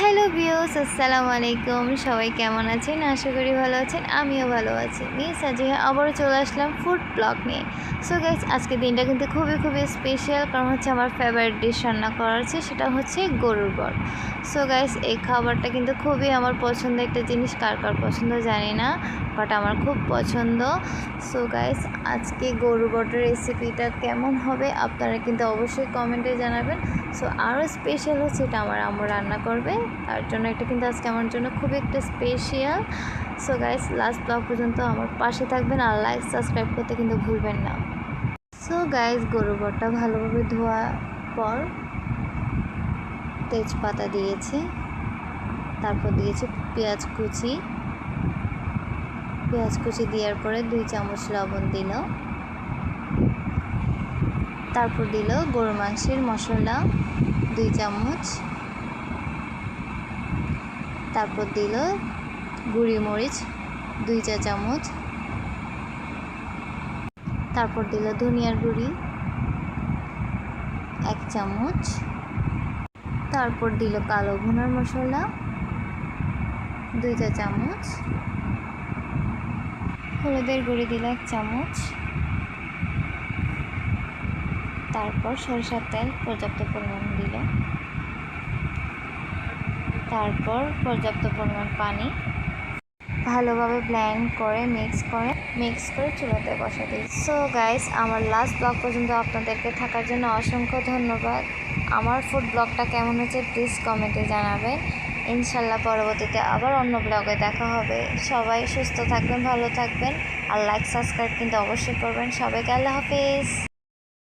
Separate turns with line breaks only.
Hello viewers, আসসালামু আলাইকুম। সবাই কেমন আছেন? আশা করি ভালো আছেন। আমিও ভালো আছি। মিস আজিহা আবারও চলে আসলাম ফুড ব্লগ নিয়ে। সো গাইস, আজকের দিনটা কিন্তু খুবই স্পেশাল, কারণ হচ্ছে আমার ফেভারিট ডিশ রান্না করা হচ্ছে, সেটা হচ্ছে গরুর বট। সো গাইস, এই খাবারটা কিন্তু খুবই আমার পছন্দের একটা জিনিস। কার কার পছন্দ জানি না, বাট আমার খুব পছন্দ। সো গাইস, আজকে গরুর বটের রেসিপিটা কেমন হবে আপনারা কিন্তু অবশ্যই কমেন্টে জানাবেন। সো আরও স্পেশাল হচ্ছে এটা আমার আম্মু রান্না করবে, তার জন্য এটা কিন্তু আজকে আমার জন্য খুবই একটা special. So guys, last blog পর্যন্ত আমার পাশে থাকবেন আর লাইক সাবস্ক্রাইব করতে কিন্তু ভুলবেন না। সো গাইস, গরুর বটটা ভালোভাবে ধোয়ার পর তেজপাতা দিয়েছি, তারপর দিয়েছি পেঁয়াজ কুচি দেওয়ার পরে 2 চামচ লবণ দিল, তারপর দিল গরুর মাংসের মশলা 2 চামচ, তারপর দিল গুঁড়ি মরিচ 2 চা চামচ, তারপর দিল ধনিয়ার গুঁড়ি 1 চামচ, তারপর দিল কালো ভুনার মশলা 2 চা চামচ, হলুদের গুঁড়ি দিল 1 চামচ, তারপর সরিষার তেল পর্যাপ্ত পরিমাণ দিল, তারপর পর্যাপ্ত পরিমাণ পানি ভালোভাবে ব্লেন্ড করে মিক্স করে চুলাতে বসা দিই। সো গাইস, আমার লাস্ট ব্লগ পর্যন্ত আপনাদেরকে থাকার জন্য অসংখ্য ধন্যবাদ। আমার ফুড ব্লগটা কেমন হচ্ছে প্লিজ কমেন্টে জানাবেন। ইনশাল্লাহ পরবর্তীতে আবার অন্য ব্লগে দেখা হবে। সবাই সুস্থ থাকবেন, ভালো থাকবেন আর লাইক সাবস্ক্রাইব কিন্তু অবশ্যই করবেন। সবাইকে আল্লাহ হাফেজ।